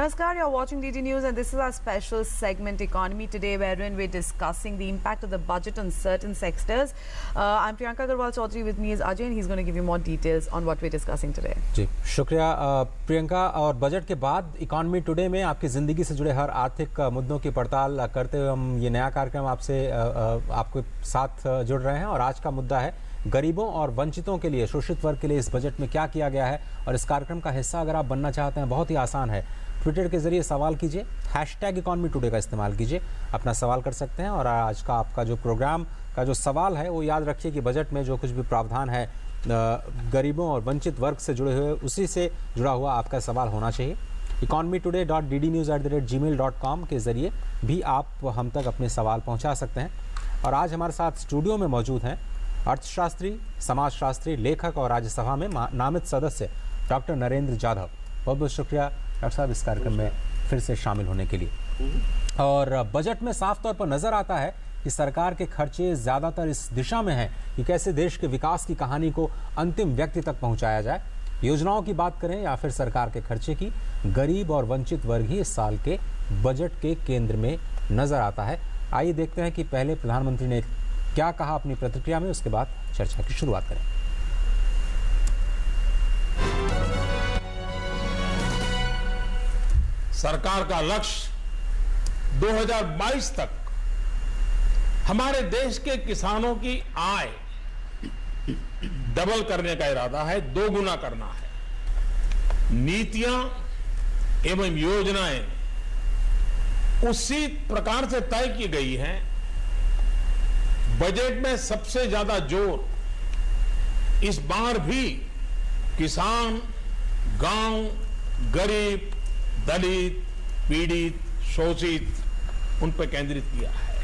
Namaskar, you're watching DD News and this is our special segment Economy Today wherein we're discussing the impact of the budget on certain sectors. I'm Priyanka Agarwal Chaudhary, with me is Ajay and he's going to give you more details on what we're discussing today. जी शुक्रिया प्रियंका। और budget के बाद economy today में आपकी ज़िंदगी से जुड़े हर आर्थिक मुद्दों की पड़ताल करते हुए हम ये नया कार्यक्रम आपसे आपके साथ जुड़ रहे हैं। और आज का मुद्दा है गरीबों और वंचितों के लिए, शोषित वर्ग के लिए इस बजट में क्या किया गया है। और इस कार्यक्रम का हिस्सा अगर आप बनना चाहते हैं बहुत ही आसान है, ट्विटर के जरिए सवाल कीजिए, #इकॉनमी टुडे का इस्तेमाल कीजिए, अपना सवाल कर सकते हैं। और आज का आपका जो प्रोग्राम का जो सवाल है वो याद रखिए कि बजट में जो कुछ भी प्रावधान है गरीबों और वंचित वर्ग से जुड़े हुए, उसी से जुड़ा हुआ आपका सवाल होना चाहिए। economytoday.ddnews@gmail.com के जरिए भी आप हम तक अपने सवाल पहुंचा सकते हैं। और आज हमारे साथ स्टूडियो में मौजूद हैं अर्थशास्त्री, समाजशास्त्री, लेखक और राज्यसभा में नामित सदस्य डॉक्टर नरेंद्र जाधव। बहुत बहुत शुक्रिया डॉक्टर साहब इस कार्यक्रम में फिर से शामिल होने के लिए। और बजट में साफ तौर पर नजर आता है कि सरकार के खर्चे ज़्यादातर इस दिशा में हैं कि कैसे देश के विकास की कहानी को अंतिम व्यक्ति तक पहुंचाया जाए। योजनाओं की बात करें या फिर सरकार के खर्चे की, गरीब और वंचित वर्ग ही इस साल के बजट के केंद्र में नजर आता है। आइए देखते हैं कि पहले प्रधानमंत्री ने क्या कहा अपनी प्रतिक्रिया में, उसके बाद चर्चा की शुरुआत करें। सरकार का लक्ष्य 2022 तक हमारे देश के किसानों की आय डबल करने का इरादा है, दोगुना करना है। नीतियां एवं योजनाएं उसी प्रकार से तय की गई हैं। बजट में सबसे ज्यादा जोर इस बार भी किसान, गांव, गरीब, दलित, पीड़ित, शोषित उन पर केंद्रित किया है।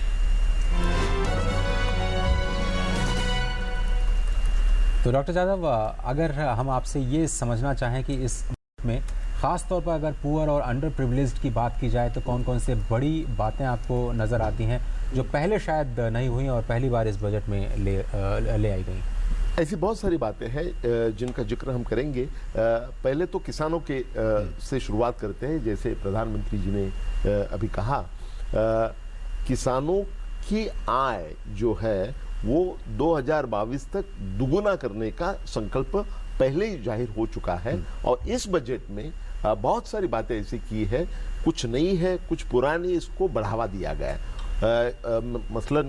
तो डॉक्टर जाधव, अगर हम आपसे ये समझना चाहें कि इस में खास तौर पर अगर पुअर और अंडर प्रिविलेज्ड की बात की जाए तो कौन कौन से बड़ी बातें आपको नजर आती हैं जो पहले शायद नहीं हुई और पहली बार इस बजट में ले आई गई? ऐसी बहुत सारी बातें हैं जिनका जिक्र हम करेंगे। पहले तो किसानों के से शुरुआत करते हैं। जैसे प्रधानमंत्री जी ने अभी कहा, किसानों की आय जो है वो 2022 तक दुगुना करने का संकल्प पहले ही जाहिर हो चुका है। और इस बजट में बहुत सारी बातें ऐसी की है, कुछ नई है, कुछ पुरानी, इसको बढ़ावा दिया गया है। मसलन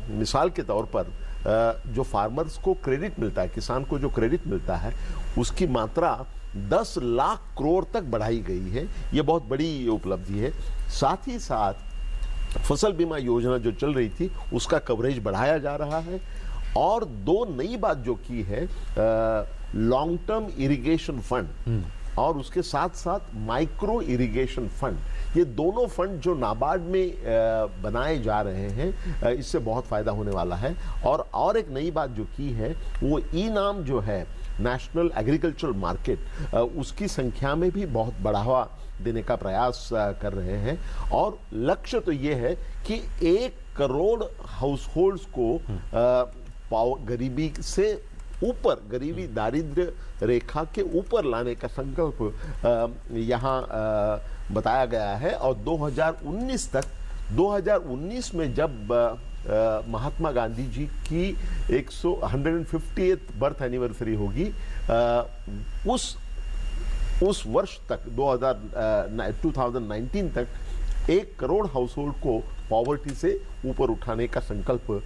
मिसाल के तौर पर जो फार्मर्स को क्रेडिट मिलता है, किसान को जो क्रेडिट मिलता है, उसकी मात्रा 10 लाख करोड़ तक बढ़ाई गई है। ये बहुत बड़ी उपलब्धि है। साथ ही साथ फसल बीमा योजना जो चल रही थी उसका कवरेज बढ़ाया जा रहा है। और दो नई बात जो की है, लॉन्ग टर्म इरिगेशन फंड और उसके साथ साथ माइक्रो इरिगेशन फंड, ये दोनों फंड जो नाबार्ड में बनाए जा रहे हैं, इससे बहुत फायदा होने वाला है। और एक नई बात जो की है वो ई-नाम जो है, नेशनल एग्रीकल्चरल मार्केट, उसकी संख्या में भी बहुत बढ़ावा देने का प्रयास कर रहे हैं। और लक्ष्य तो ये है कि 1 करोड़ हाउस होल्ड्स को गरीबी से ऊपर, गरीबी दारिद्र्य रेखा के ऊपर लाने का संकल्प यहाँ बताया गया है। और 2019 में जब महात्मा गांधी जी की 150th बर्थ एनिवर्सरी होगी, उस वर्ष तक 2019 तक 1 करोड़ हाउस होल्ड को पॉवर्टी से ऊपर उठाने का संकल्प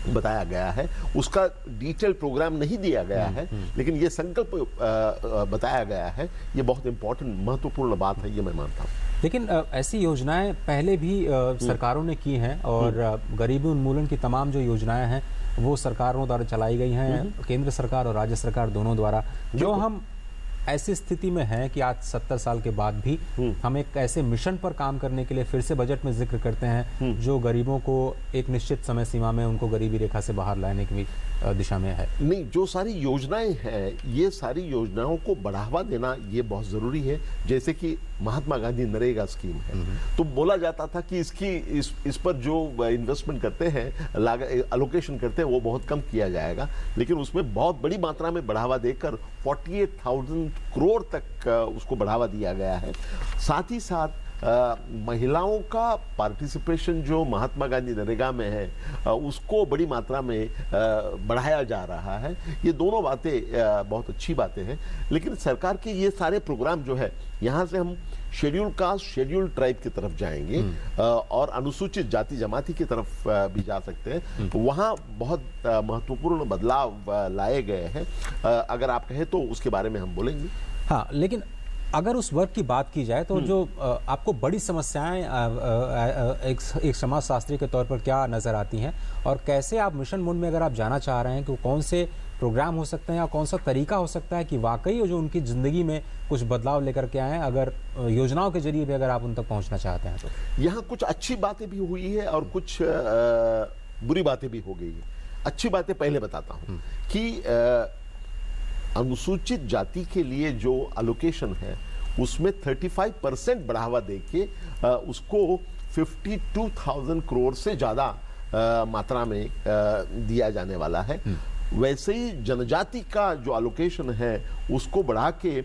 बताया गया है। उसका डिटेल प्रोग्राम नहीं दिया गया है, लेकिन ये संकल्प बताया गया है। ये बहुत इंपॉर्टेंट, महत्वपूर्ण बात है, ये मैं मानता हूँ। लेकिन ऐसी योजनाएं पहले भी सरकारों ने की हैं और गरीबी उन्मूलन की तमाम जो योजनाएं हैं वो सरकारों द्वारा चलाई गई हैं, केंद्र सरकार और राज्य सरकार दोनों द्वारा। जो हम ऐसी स्थिति में है कि आज 70 साल के बाद भी हम एक ऐसे मिशन पर काम करने के लिए फिर से बजट में जिक्र करते हैं जो गरीबों को एक निश्चित समय सीमा में उनको गरीबी रेखा से बाहर लाने की दिशा में है। नहीं, जो सारी योजनाएं हैं, ये सारी योजनाओं को बढ़ावा देना ये बहुत जरूरी है। जैसे कि महात्मा गांधी नरेगा स्कीम है, तो बोला जाता था कि इस पर जो इन्वेस्टमेंट करते हैं, अलोकेशन करते हैं, वो बहुत कम किया जाएगा। लेकिन उसमें बहुत बड़ी मात्रा में बढ़ावा देकर 48,000 करोड़ तक उसको बढ़ावा दिया गया है। साथ ही साथ महिलाओं का पार्टिसिपेशन जो महात्मा गांधी नरेगा में है उसको बड़ी मात्रा में बढ़ाया जा रहा है। ये दोनों बातें बहुत अच्छी बातें हैं, लेकिन सरकार के ये सारे प्रोग्राम जो है, यहाँ से हम शेड्यूल कास्ट, शेड्यूल ट्राइब की तरफ जाएंगे और अनुसूचित जाति जमाती की तरफ भी जा सकते हैं। वहाँ बहुत महत्वपूर्ण बदलाव लाए गए हैं। अगर आप कहें तो उसके बारे में हम बोलेंगे। हाँ, लेकिन अगर उस वर्ग की बात की जाए तो जो आपको बड़ी समस्याएं एक समाजशास्त्री के तौर पर क्या नजर आती हैं, और कैसे आप मिशन मोड में अगर आप जाना चाह रहे हैं कि कौन से प्रोग्राम हो सकते हैं या कौन सा तरीका हो सकता है कि वाकई जो उनकी जिंदगी में कुछ बदलाव लेकर के आए, अगर योजनाओं के जरिए भी अगर आप उन तक पहुंचना चाहते हैं तो? यहाँ कुछ अच्छी बातें भी हुई है और कुछ बुरी बातें भी हो गई है। अच्छी बातें पहले बताता हूँ कि अनुसूचित जाति के लिए जो एलोकेशन है उसमें 35% बढ़ावा देके उसको 52,000 करोड़ से ज्यादा मात्रा में दिया जाने वाला है। वैसे ही जनजाति का जो एलोकेशन है उसको बढ़ा के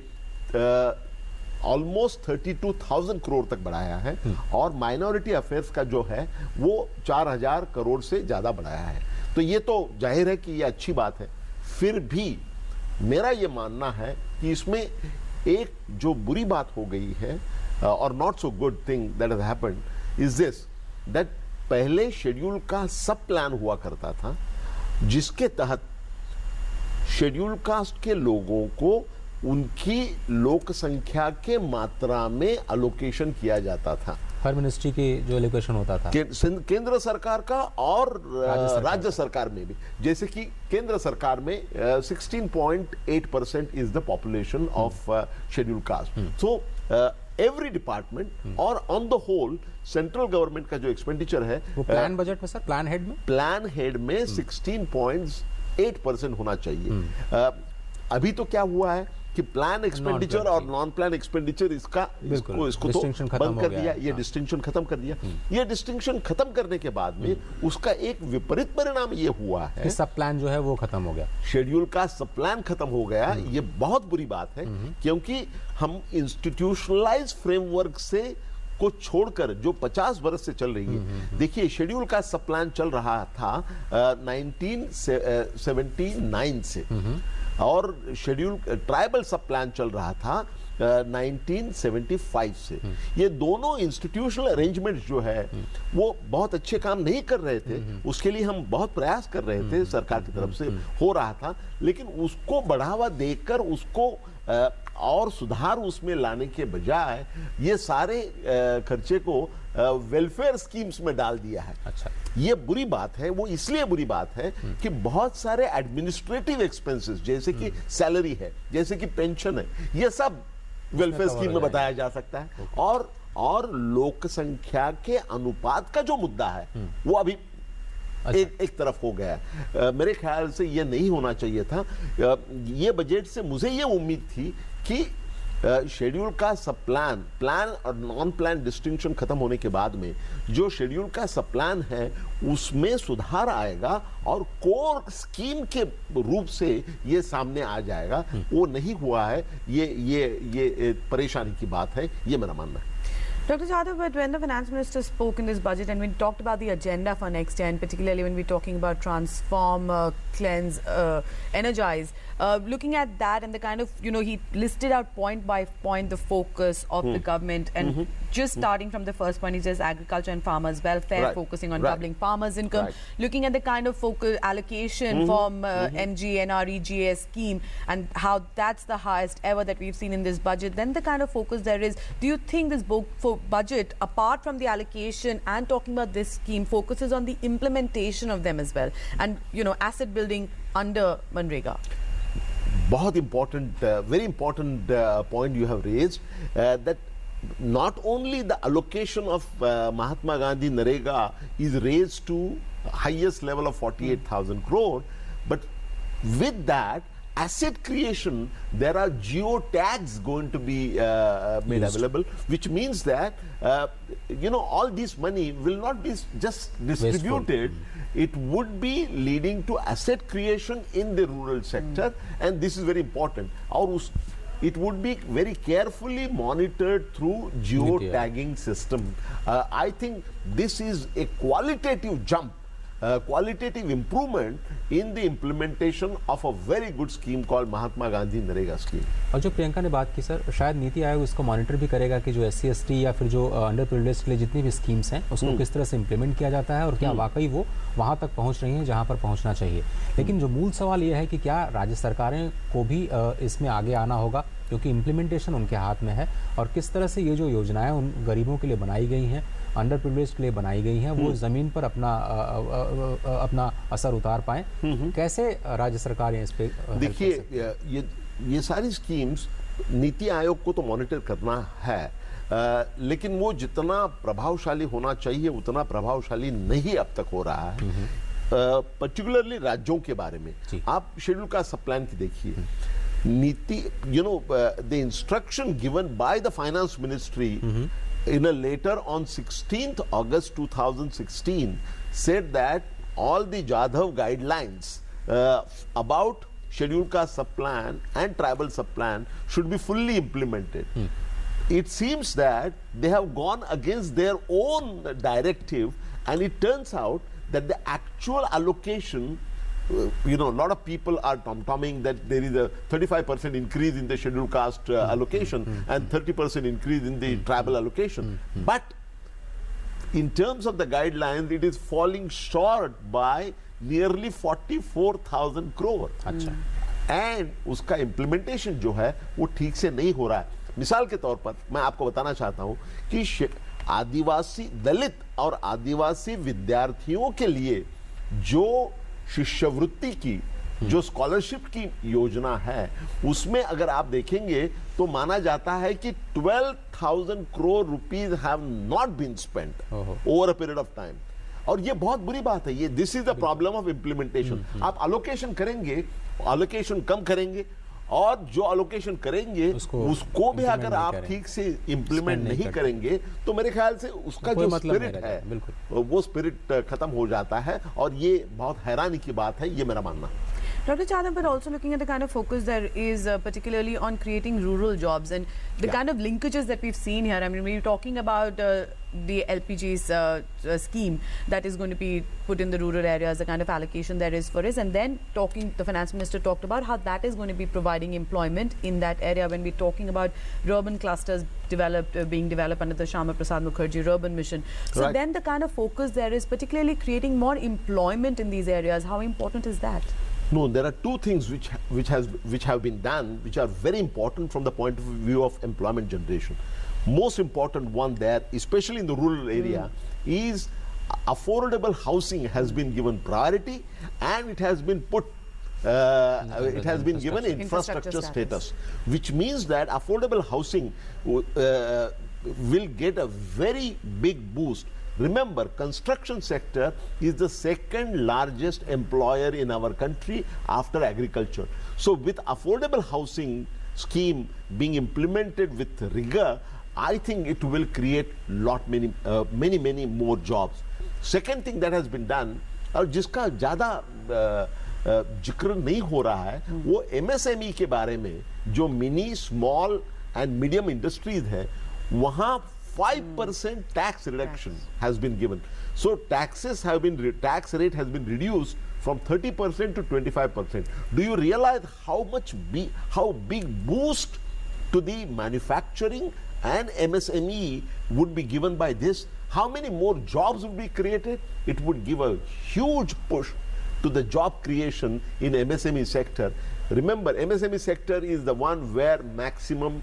ऑलमोस्ट 32,000 करोड़ तक बढ़ाया है, और माइनॉरिटी अफेयर्स का जो है वो 4,000 करोड़ से ज्यादा बढ़ाया है। तो ये तो जाहिर है कि ये अच्छी बात है। फिर भी मेरा ये मानना है कि इसमें एक जो बुरी बात हो गई है और not so good thing that has happened is this, that पहले शेड्यूल का सब प्लान हुआ करता था जिसके तहत शेड्यूल कास्ट के लोगों को उनकी लोक संख्या के मात्रा में एलोकेशन किया जाता था। हर मिनिस्ट्री की जो एलोकेशन होता था केंद्र सरकार का और राज्य सरकार में भी। जैसे कि केंद्र सरकार में 16.8% is the population of schedule caste. So every department और on the whole central government का जो एक्सपेंडिचर है वो प्लान बजट में सर, प्लान हेड में 16.8% होना चाहिए। अभी तो क्या हुआ है कि प्लान एक्सपेंडिचर और नॉन प्लान एक्सपेंडिचर इसको तो बंद कर दिया। ये डिस्टिंक्शन खत्म कर दिया। ये डिस्टिंक्शन खत्म करने के बाद में उसका एक विपरीत परिणाम ये हुआ है, सब प्लान जो है वो खत्म हो गया, शेड्यूल का सब प्लान खत्म हो गया। ये बहुत बुरी बात है, क्योंकि हम इंस्टीट्यूशनलाइज फ्रेमवर्क से को छोड़कर जो 50 वर्ष से चल रही है। देखिए, शेड्यूल का सब प्लान चल रहा था 1979 से, और शेड्यूल ट्राइबल सब प्लान चल रहा था 1975 से। ये दोनों इंस्टीट्यूशनल अरेंजमेंट जो है वो बहुत अच्छे काम नहीं कर रहे थे। उसके लिए हम बहुत प्रयास कर रहे थे, सरकार की तरफ से हो रहा था, लेकिन उसको बढ़ावा देकर उसको और सुधार उसमें लाने के बजाय ये सारे खर्चे को वेलफेयर स्कीम्स में डाल दिया है। अच्छा, ये बुरी बात है। वो इसलिए बुरी बात है कि बहुत सारे एडमिनिस्ट्रेटिव एक्सपेंसेस, जैसे कि सैलरी है, जैसे कि पेंशन है, ये सब वेलफेयर स्कीम में बताया जा सकता है। और लोक संख्या के अनुपात का जो मुद्दा है वो अभी एक तरफ हो गया है। मेरे ख्याल से ये नहीं होना चाहिए था। ये बजट से मुझे ये उम्मीद थी कि शेड्यूल का सब प्लान और नॉन प्लान डिस्टिंक्शन खत्म होने के बाद में जो शेड्यूल का सब प्लान है उसमें सुधार आएगा और कोर स्कीम के रूप से ये सामने आ जाएगा। वो नहीं हुआ है। ये परेशानी की बात है, ये मेरा मानना है। Dr. Jadhav, but when the finance minister spoke in this budget and we talked about the agenda for next year, and particularly when we're talking about transform, cleanse, energize, looking at that and the kind of, he listed out point by point the focus of the government, and just starting from the first point, he says agriculture and farmers welfare, focusing on doubling farmers' income, looking at the kind of focus allocation from MGNREGA scheme and how that's the highest ever that we've seen in this budget. Then the kind of focus there is, do you think this budget, apart from the allocation and talking about this scheme, focuses on the implementation of them as well, and asset building under Manrega? बहुत important, very important point you have raised, that not only the allocation of Mahatma Gandhi Narega is raised to highest level of 48,000 crore, but with that asset creation, there are geotags going to be made available, which means that all this money will not be just distributed. It would be leading to asset creation in the rural sector, and this is very important. It would be very carefully monitored through geotagging system. I think this is a qualitative jump, qualitative improvement in the implementation of a very good scheme called Mahatma Gandhi Narega scheme. और जो प्रियंका ने बात की sir, शायद नीति आयोग इसको monitor भी करेगा कि जो SC ST या फिर जो अंडर प्रिविलेज्ड के लिए जितनी भी स्कीम्स हैं उसको किस तरह से इम्प्लीमेंट किया जाता है और क्या वाकई वो वहाँ तक पहुँच रही हैं जहाँ पर पहुँचना चाहिए। लेकिन जो मूल सवाल ये है कि क्या राज्य सरकारें को भी इसमें आगे आना होगा, क्योंकि इम्प्लीमेंटेशन उनके हाथ में है, और किस तरह से ये जो योजनाएं उन गरीबों के लिए बनाई गई हैं, अंडर प्रिविलेज्ड के लिए बनाई गई हैं, वो जमीन पर अपना असर उतार पाएं। कैसे राज्य सरकारें इस पे देखिए, ये सारी स्कीम्स नीति आयोग को तो मॉनिटर करना है, लेकिन वो जितना प्रभावशाली होना चाहिए उतना प्रभावशाली नहीं अब तक हो रहा है। पर्टिकुलरली राज्यों के बारे में आप शेड्यूल कास्ट सब प्लान की देखिए, नीति the instruction given by the finance ministry in a letter on 16th August 2016 said that all the Jadhav guidelines about schedule caste sub-plan and tribal sub-plan should be fully implemented. It seems that they have gone against their own directive, and it turns out that the actual allocation, a lot of people are tom-tomming that there is a 35% increase in the scheduled caste allocation and 30% increase in the tribal allocation. But in terms of the guidelines, it is falling short by nearly 44,000 crore. And उसका implementation जो है वो ठीक से नहीं हो रहा है। मिसाल के तौर पर मैं आपको बताना चाहता हूं कि आदिवासी दलित और आदिवासी विद्यार्थियों के लिए जो शिष्यवृत्ति की जो स्कॉलरशिप की योजना है, उसमें अगर आप देखेंगे तो माना जाता है कि 12,000 crore rupees have not been spent over a period of time. और ये बहुत बुरी बात है। ये this is the problem of implementation. आप अलोकेशन करेंगे, अलोकेशन कम करेंगे, और जो अलोकेशन करेंगे उसको भी अगर आप ठीक से इम्प्लीमेंट नहीं करेंगे तो मेरे ख्याल से उसका जो स्पिरिट है वो स्पिरिट खत्म हो जाता है, और ये बहुत हैरानी की बात है, ये मेरा मानना है। Dr. Chadha, but also looking at the kind of focus there is particularly on creating rural jobs and the kind of linkages that we've seen here. I mean, we're talking about the LPG's scheme that is going to be put in the rural areas, the kind of allocation there is for it, and then the finance minister talked about how that is going to be providing employment in that area when we're talking about urban clusters being developed under the Shyama Prasad Mukherjee urban mission. So then the kind of focus there is particularly creating more employment in these areas. How important is that? No, there are two things which have been done, which are very important from the point of view of employment generation. Most important one there, especially in the rural area, is affordable housing has been given priority, and it has been put it has been given infrastructure status, which means that affordable housing will get a very big boost. Remember, construction sector is the second largest employer in our country after agriculture. So with affordable housing scheme being implemented with rigor, I think it will create many more jobs. Second thing that has been done, और जिसका ज़्यादा जिक्र नहीं हो रहा है, वो MSME के बारे में, जो mini small and medium industries है, वहाँ 5% tax reduction has been given. So tax rate has been reduced from 30% to 25%. Do you realize how big boost to the manufacturing and MSME would be given by this? How many more jobs would be created? It would give a huge push to the job creation in MSME sector. Remember, MSME sector is the one where maximum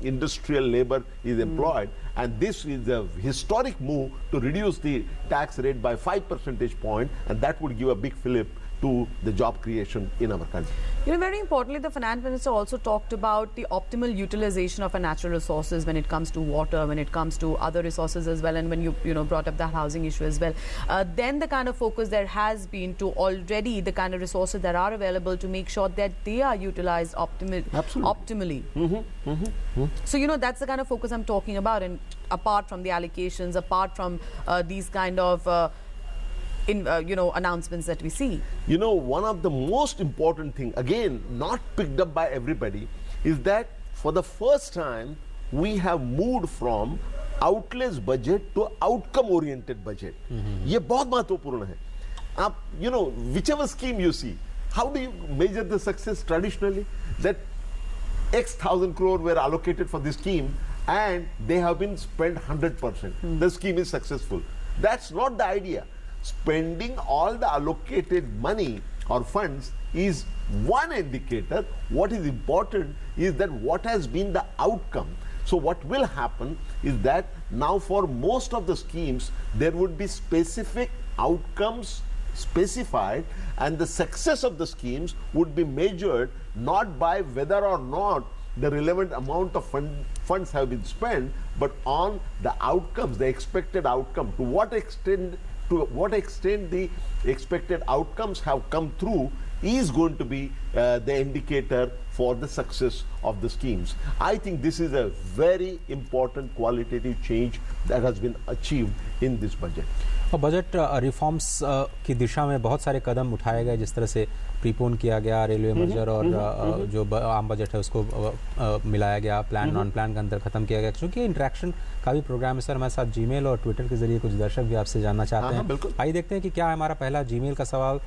industrial labor is employed, and this is a historic move to reduce the tax rate by 5 percentage points, and that would give a big fillip to the job creation in our country. You know, very importantly, the finance minister also talked about the optimal utilization of our natural resources when it comes to water, when it comes to other resources as well, and when you know brought up the housing issue as well. Then the kind of focus there has been to already the kind of resources that are available to make sure that they are utilized optimally. So you know that's the kind of focus I'm talking about, and apart from the allocations, apart from these kind of announcements that we see. You know, one of the most important thing, again, not picked up by everybody, is that for the first time we have moved from outlays budget to outcome oriented budget. ये बहुत महत्वपूर्ण है. आप, you know, whichever scheme you see, how do you measure the success traditionally? That X thousand crore were allocated for this scheme and they have been spent 100%. The scheme is successful. That's not the idea. Spending all the allocated money or funds is one indicator. What is important is that what has been the outcome. So what will happen is that now for most of the schemes there would be specific outcomes specified, and the success of the schemes would be measured not by whether or not the relevant amount of funds have been spent, but on the outcomes, the expected outcome. To what extent the expected outcomes have come through is going to be the indicator for the success of the schemes. I think this is a very important qualitative change that has been achieved in this budget. और budget reforms की दिशा में बहुत सारे कदम उठाए गए, जिस तरह से प्रीपोन किया गया रेलवे मर्जर और जो आम बजट है उसको मिलाया गया, प्लान नॉन प्लान के अंदर खत्म किया गया. क्योंकि इंटरेक्शन का भी प्रोग्राम है सर, हमारे साथ जीमेल और ट्विटर के जरिए कुछ दर्शक भी आपसे जानना चाहते हैं. आइए देखते हैं कि क्या है हमारा पहला जीमेल का सवाल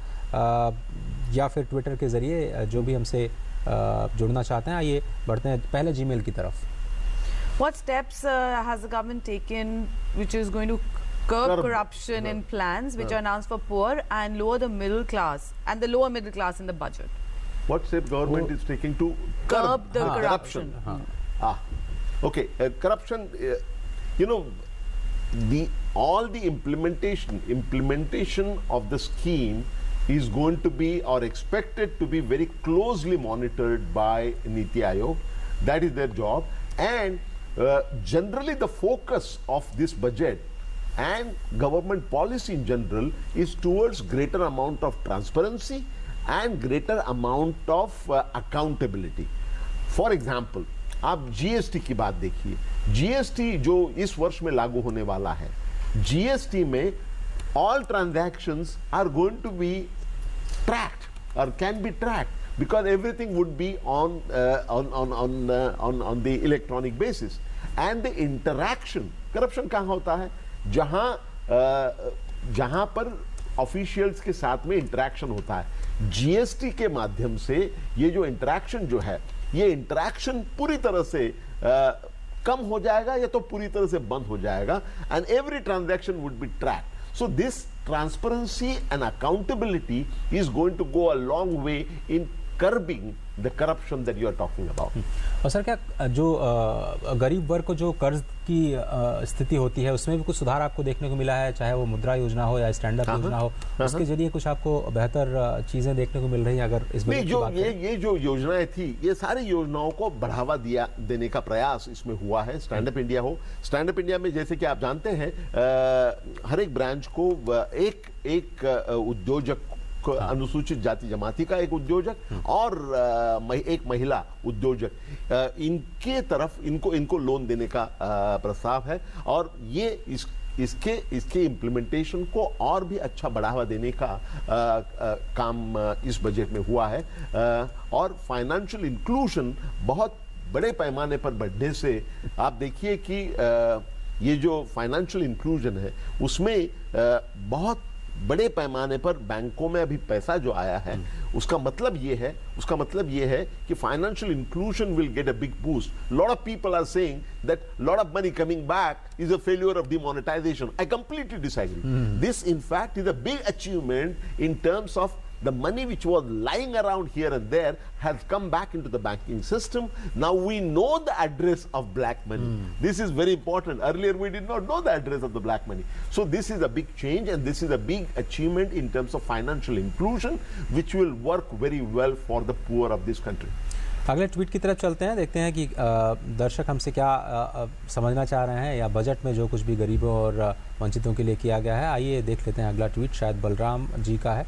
या फिर ट्विटर के जरिए जो भी हमसे जुड़ना चाहते हैं. आइए बढ़ते हैं पहले जीमेल की तरफ. What steps has the government taken which is going to curb corruption in plans which are announced for poor and lower the middle class and the lower middle class in the budget? What step government is taking to curb the corruption? Okay, corruption. You know, all the implementation of the scheme is going to be or expected to be very closely monitored by Niti Aayog. That is their job, and generally the focus of this budget and government policy in general is towards greater amount of transparency and greater amount of accountability. For example, आप GST की बात देखिए. GST जो इस वर्ष में लागू होने वाला है, GST में all transactions are going to be tracked or can be tracked because everything would be on the electronic basis, and the interaction. corruption कहाँ होता है? जहां पर ऑफिशियल्स के साथ में इंटरेक्शन होता है. जीएसटी के माध्यम से ये जो इंटरेक्शन जो है, ये इंटरेक्शन पूरी तरह से कम हो जाएगा या तो पूरी तरह से बंद हो जाएगा, and every transaction would be tracked. So this transparency and accountability is going to go a long way in curbing the corruption that you are talking about. और सर क्या जो गरीब वर्ग को जो कर्ज की स्थिति होती है उसमें भी कुछ सुधार आपको देखने को मिला है, चाहे वो मुद्रा योजना हो या स्टैंड अप योजना हो, उसके जरिए कुछ आपको बेहतर चीजें देखने को मिल रही हैं? अगर इस नहीं, जो ये जो योजनाएं थी, ये सारी योजनाओं को बढ़ावा देने का प्रयास इसमें हुआ है. स्टैंड अप इंडिया हो, स्टैंड अप इंडिया में जैसे कि आप जानते हैं हर एक ब्रांच को एक उद्योजक, अनुसूचित जाति जमाती का एक उद्योजक और एक महिला उद्योजक, इनके तरफ इनको लोन देने का प्रस्ताव है. और ये इसके इम्प्लीमेंटेशन को और भी अच्छा बढ़ावा देने का काम इस बजट में हुआ है. और फाइनेंशियल इंक्लूजन बहुत बड़े पैमाने पर बढ़ने से आप देखिए कि ये जो फाइनेंशियल इंक्लूजन है उसमें बहुत बड़े पैमाने पर बैंकों में अभी पैसा जो आया है, उसका मतलब ये है कि financial inclusion will get a big boost. Lot of people are saying that lot of money coming back is a failure of demonetisation. I completely disagree. This in fact is a big achievement in terms of the money which was lying around here and there has come back into the banking system. Now we know the address of black money. This is very important. Earlier we did not know the address of the black money. So this is a big change, and this is a big achievement in terms of financial inclusion, which will work very well for the poor of this country. अगले tweet की तरफ चलते हैं, देखते हैं कि दर्शक हमसे क्या समझना चाह रहे हैं या बजट में जो कुछ भी गरीबों और वंचितों के लिए किया गया है। आइए देख लेते हैं अगला ट्वीट, शायद बलराम जी का है।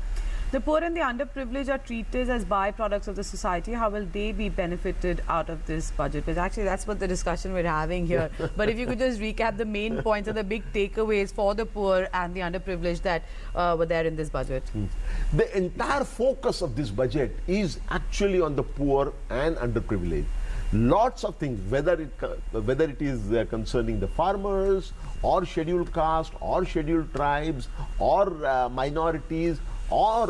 The poor and the underprivileged are treated as byproducts of the society. How will they be benefited out of this budget? Because actually that's what the discussion we're having here. But if you could just recap the main points or the big takeaways for the poor and the underprivileged that were there in this budget. The entire focus of this budget is actually on the poor and underprivileged. Lots of things, whether it is concerning the farmers or scheduled caste or scheduled tribes or minorities, or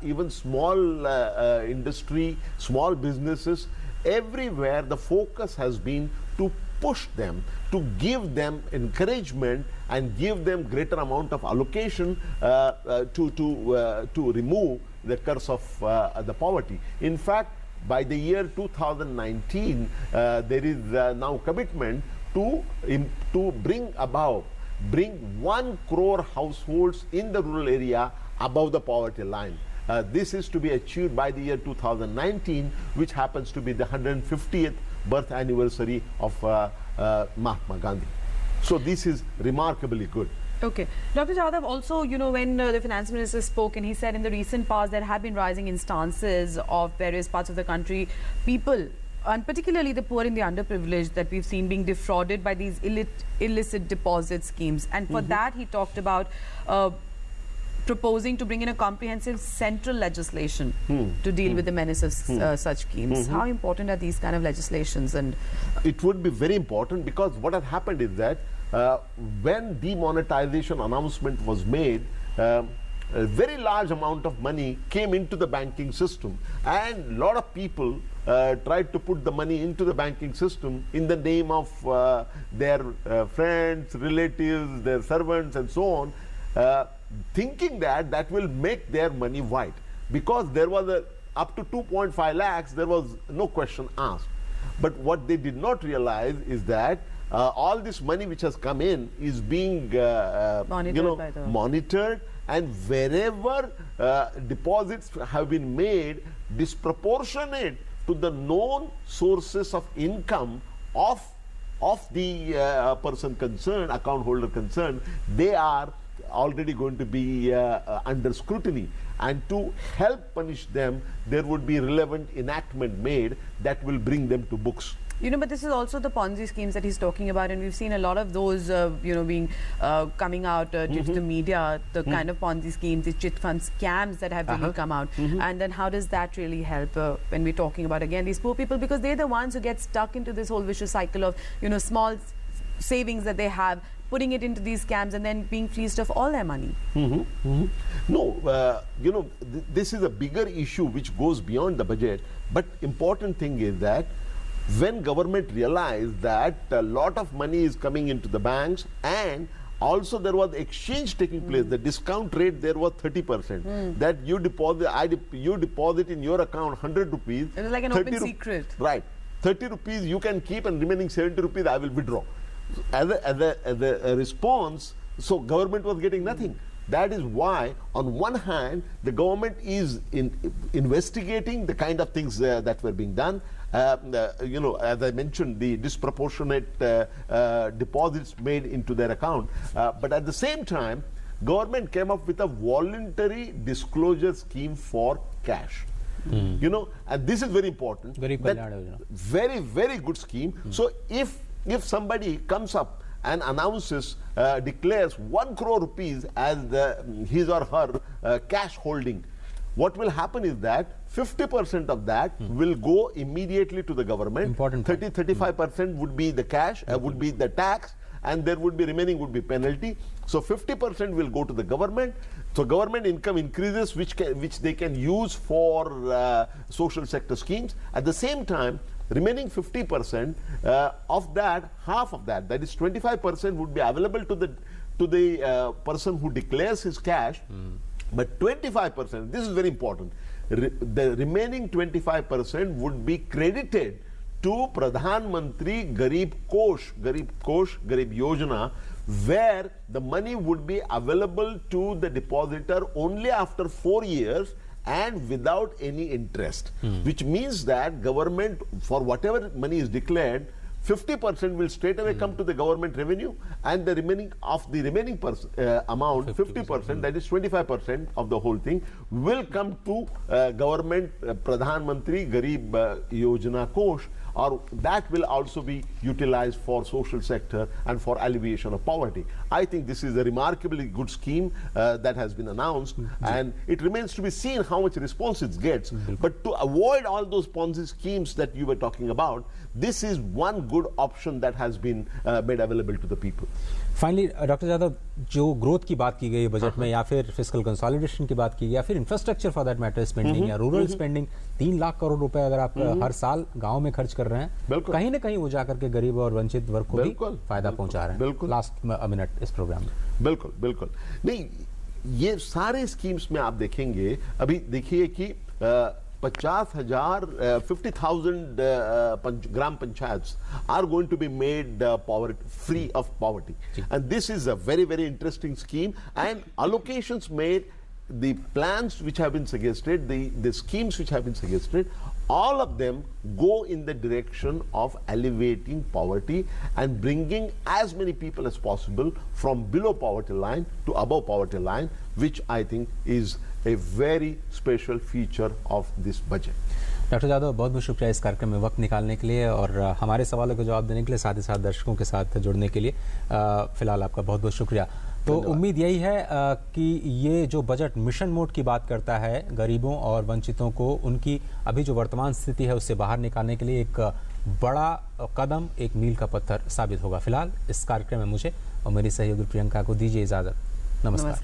even small industry, small businesses, everywhere the focus has been to push them, to give them encouragement and give them greater amount of allocation to remove the curse of the poverty. In fact, by the year 2019, there is now commitment to bring 1 crore households in the rural area above the poverty line. This is to be achieved by the year 2019, which happens to be the 150th birth anniversary of Mahatma Gandhi. So this is remarkably good. Okay. Dr. Jadhav, also, you know, when the finance minister spoke and he said in the recent past there have been rising instances of various parts of the country, people, and particularly the poor and the underprivileged, that we've seen being defrauded by these illicit deposit schemes. And for that, he talked about proposing to bring in a comprehensive central legislation to deal with the menace of such schemes. How important are these kind of legislations? And it would be very important, because what had happened is that when demonetization announcement was made, a very large amount of money came into the banking system, and a lot of people tried to put the money into the banking system in the name of their friends, relatives, their servants and so on, thinking that will make their money white. Because there was up to 2.5 lakhs, there was no question asked. But what they did not realize is that all this money which has come in is being monitored, and wherever deposits have been made disproportionate to the known sources of income of the person concerned, account holder concerned, they are already going to be under scrutiny. And to help punish them, there would be relevant enactment made that will bring them to books. you know, but this is also the Ponzi schemes that he's talking about, and we've seen a lot of those, you know, being coming out due to the media, the kind of Ponzi schemes, the chit fund scams that have really come out. And then how does that really help when we're talking about, again, these poor people, because they're the ones who get stuck into this whole vicious cycle of, you know, small savings that they have, putting it into these scams and then being fleeced of all their money. No, you know, this is a bigger issue which goes beyond the budget. But important thing is that when government realized that a lot of money is coming into the banks, and also there was exchange taking place, the discount rate there was 30%. That you deposit, you deposit in your account 100 rupees. It was like an open secret. Right. 30 rupees you can keep, and remaining 70 rupees I will withdraw. As a response, so government was getting nothing. That is why, on one hand, the government is investigating the kind of things that were being done. You know, as I mentioned, the disproportionate deposits made into their account. But at the same time, government came up with a voluntary disclosure scheme for cash. You know, and this is very important. Very, very good scheme. So if somebody comes up and announces, declares 1 crore rupees as his or her cash holding, what will happen is that 50% of that will go immediately to the government. 30-35% would be the cash, would be the tax, and there would be remaining would be penalty. So 50% will go to the government. So government income increases, which they can use for social sector schemes. At the same time, remaining 50% of that, half of that, that is 25%, would be available to the person who declares his cash, But 25%, this is very important, the remaining 25% would be credited to Pradhan Mantri Garib Kosh, Garib Yojana, where the money would be available to the depositor only after 4 years and without any interest, which means that government, for whatever money is declared, 50% will straight away come to the government revenue, and the remaining amount, 50%, that is 25% of the whole thing, will come to government Pradhan Mantri Garib Yojana Kosh, or that will also be utilized for social sector and for alleviation of poverty. I think this is a remarkably good scheme that has been announced, and it remains to be seen how much response it gets. But to avoid all those Ponzi schemes that you were talking about, this is one good option that has been made available to the people. Finally doctor Yadav, जो growth की बात की गई है budget में, या फिर fiscal consolidation की बात की गई, या फिर infrastructure for that matter spending या रूरल स्पेंडिंग, 3 लाख करोड़ रुपए अगर आप हर साल गांव में खर्च कर रहे हैं, कहीं ना कहीं वो जाकर के गरीब और वंचित वर्ग को भी फायदा पहुंचा रहे हैं। लास्ट मिनट इस प्रोग्राम में। बिल्कुल बिल्कुल नहीं, ये सारे स्कीम्स में आप देखेंगे, अभी देखिए कि 50,000 gram panchayats are going to be made free of poverty. And this is a very, very interesting scheme, and allocations made, the plans which have been suggested, the schemes which have been suggested, all of them go in the direction of alleviating poverty and bringing as many people as possible from below poverty line to above poverty line, which I think is a very special feature of this budget. Doctor Yadav, बहुत बहुत शुक्रिया इस कार्यक्रम में वक्त निकालने के लिए और हमारे सवालों का जवाब देने के लिए, साथ ही साथ दर्शकों के साथ जुड़ने के लिए। फिलहाल आपका बहुत बहुत शुक्रिया। तो उम्मीद यही है कि ये जो बजट मिशन मोड की बात करता है, गरीबों और वंचितों को उनकी अभी जो वर्तमान स्थिति है उससे बाहर निकालने के लिए एक बड़ा कदम, एक मील का पत्थर साबित होगा। फिलहाल इस कार्यक्रम में मुझे और मेरी सहयोगी प्रियंका को दीजिए इजाज़त। नमस्कार।